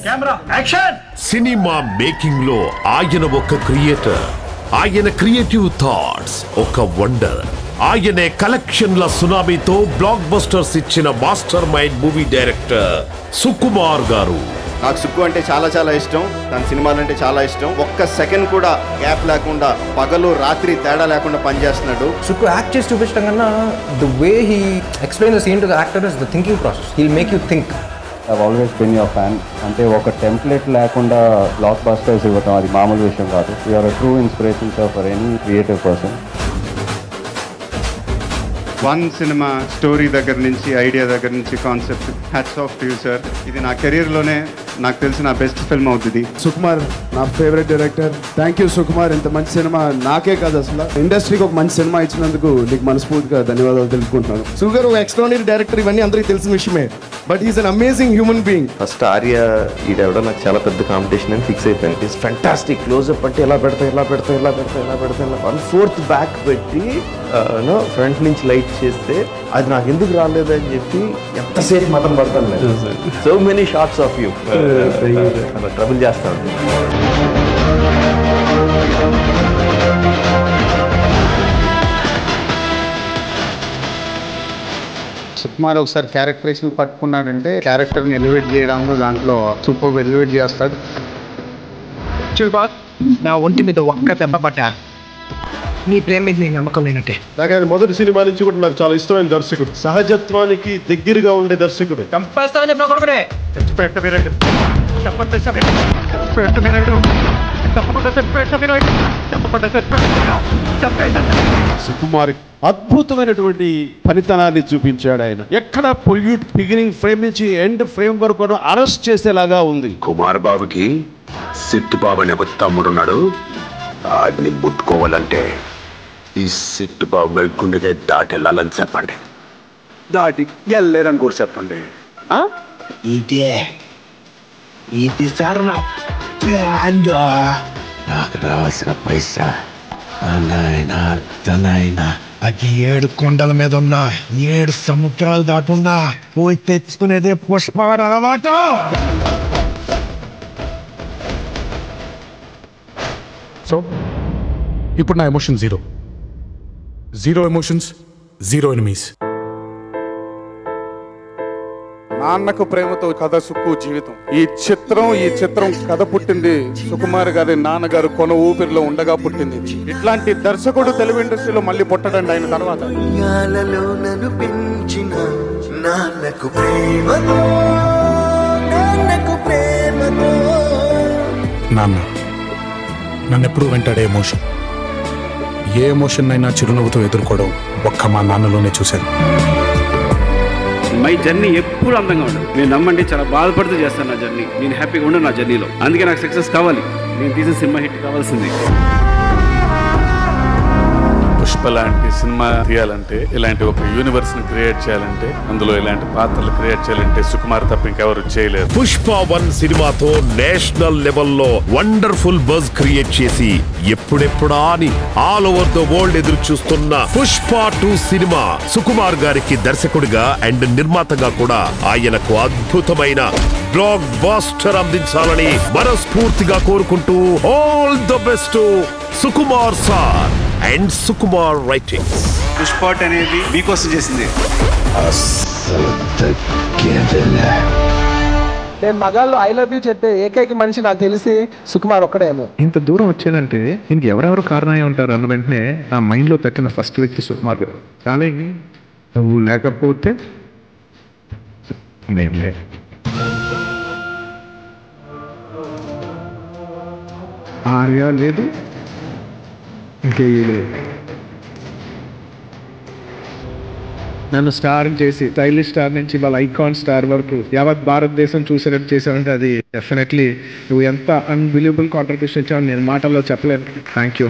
Camera action. Cinema making లో ఆయన ఒక క్రియేటర్, ఆయన క్రియేటివ్ థాట్స్ ఒక వండర్. ఆయనే కలెక్షన్ల సునామీతో బ్లాక్ బస్టర్స్ ఇచ్చిన master mind movie director Sukumar గారు. నాకు సుక్కు అంటే చాలా ఇష్టం. తన సినిమాలంటే చాలా ఇష్టం. ఒక్క సెకండ్ కూడా గ్యాప్ లేకుండా పగలు రాత్రి తేడా లేకుండా పనిచేస్తున్నాడు. సుక్కు యాక్ట్ చేసి చూపించడం కన్నా the way he explain the scene to the actor is the thinking process. He'll make you think. I've always been your fan. అంటే ఒక టెంప్లెట్ లేకుండా బ్లాక్ బస్టర్స్ ఇవ్వటం అది మామూలు విషయం కాదు. You are a true inspiration sir for any creative person. One cinema story దగ్గర నుంచి, ఐడియా దగ్గర నుంచి, concept, hats off to you sir. ఇది నా కెరీర్లోనే నాకు తెలిసిన బెస్ట్ ఫిల్మ్ అవుతుంది. సుకుమార్ నా favourite director. Thank you Sukumar. ఇంత మంచి సినిమా నాకే కాదు అసలు ఇండస్ట్రీకి ఒక మంచి సినిమా ఇచ్చినందుకు నీకు మనస్ఫూర్తిగా ధన్యవాదాలు తెలుపుకుంటున్నాను. సుగర్ ఒక ఎక్స్ట్రాడినరీ డైరెక్టర్, ఇవన్నీ అందరికీ తెలిసిన విషయమే. But is an amazing human being. First Arya ఈడెవడో నాకు చాలా పెద్ద కాంపిటీషన్ అని ఫిక్స్ అయిపోయింది. It's fantastic. క్లోజ్అప్ అంటే ఎలా పెడతా 1/4 బ్యాక్ పెట్టి ఫ్రంట్ నుంచి లైట్ చేస్తే అది నాకు ఎందుకు రాలేదు అని చెప్పి ఎంతసేపు మతం పడతాను నేను. So many shorts of you trouble చేస్తాను. సుకుమార్ ఒకసారి క్యారెక్టరేషన్ పట్టుకున్నాడంటే క్యారెక్టర్ని ఎలివేట్ చేయడంలో దాంట్లో సూపర్ ఎలివేట్ చేస్తాడు. నా ఒంటి మీద ఒక్క దెబ్బ పట్టా నీ ప్రేమ మీద నేను నమ్మకం లేనట్టే. నాకు ఆయన మొదటి సినిమా నుంచి కూడా నాకు చాలా ఇష్టమైన దర్శకుడు. సహజత్వానికి దగ్గరగా ఉండే దర్శకుడు. సుకుమార్ అద్భుతమైనటువంటి ఫలితాన్ని చూపించాడు. ఆయన ఎక్కడ పొల్యూట్ బిగినింగ్ ఫ్రేమ్ నుంచి ఎండ్ ఫ్రేమ్ వరకు అరెస్ట్ చేసేలాగా ఉంది. కుమార్ బాబుకి సిట్టుబాబు అనే ఒక తమ్ముడున్నాడు. వాడిని ముట్టుకోవాలంటే ఈ సిట్టుబాబు గుండెగా దాటి వెళ్ళాలని చెప్పండి. దాటి వెళ్ళలేరని కూడా చెప్పండి. ఇది సార్ నాకు రావాల్సిన పైసా తనైనా అది 7 కొండల మీద ఉన్నా 7 సముద్రాలు దాటున్నా పోయి తెచ్చుకునేదే పుష్పవరం అన్నమాట. సో ఇప్పుడు నా emotion zero emotions, zero enemies. Nannaku Prematho కథ సుక్కు జీవితం. ఈ చిత్రం కథ పుట్టింది సుకుమార్ గారి నాన్నగారు కొన ఊపిరిలో ఉండగా పుట్టింది. ఇట్లాంటి దర్శకుడు తెలుగు ఇండస్ట్రీలో మళ్ళీ పుట్టడండి ఆయన తర్వాత. నాన్న నన్నెప్పుడు వెంటాడే ఎమోషన్, ఏ ఎమోషన్ అయినా చిరునవ్వుతో ఎదుర్కోవడం ఒక్క మా నాన్నలోనే చూశాను. మై జర్నీ ఎప్పుడు అందంగా ఉండదు. నేను నమ్మండి, చాలా బాధపడుతూ చేస్తాను నా జర్నీ. నేను హ్యాపీగా ఉండను నా జర్నీలో. అందుకే నాకు సక్సెస్ కావాలి. నేను తీసిన సినిమా హిట్ కావాల్సింది. పుష్ప లాంటి సినిమా తీయాలంటే, ఇలాంటి ఒక యూనివర్స్ ని క్రియేట్ చేయాలంటే, అందులో ఇలాంటి పాత్రలు క్రియేట్ చేయాలంటే సుకుమార్ తప్ప ఇంకెవరు చేయలేరు. పుష్ప 1 సినిమాతో నేషనల్ లెవెల్లో వండర్ఫుల్ బజ్ క్రియేట్ చేసి ఎప్పుడెప్పుడా అని ఆల్ ఓవర్ ద వరల్డ్ ఎదురు చూస్తున్న పుష్ప 2 సినిమా సుకుమార్ గారికి దర్శకుడిగా అండ్ నిర్మాతగా కూడా ఆయనకు అద్భుతమైన బ్లాక్ బస్టర్ అందించాలని మనస్ఫూర్తిగా కోరుకుంటూ all the best Sukumar sir and Sukumar writings. పుష్పాట్ అనేది మీకోసం చేసింది. నేను మగాళ్ళు ఐ లవ్ యూ చెప్పే ఏకైక మనిషి నాకు తెలిసి సుకుమార్ ఒక్కడేమో. ఇంత దూరం వచ్చేదంటే దీనికి ఎవరెవరు కారణమై ఉంటారు అన్న వెంటనే నా మైండ్లో తక్కిన ఫస్ట్ వ్యక్తి సుకుమార్ గారు. కానీ నువ్వు లేకపోతే నేనే. ఆర్య లేదు, ఇంకే లేదు. నన్ను స్టార్ చేసి స్టైలిష్ స్టార్ నుంచి వాళ్ళ ఐకాన్ స్టార్ వరకు యావత్ భారతదేశం చూసేటట్టు చేసావంటే అది డెఫినెట్లీ నువ్వు ఎంత అన్బిలీవబుల్ కాంట్రిబ్యూషన్ ఇచ్చావు నేను మాటల్లో చెప్పలేను. Thank you.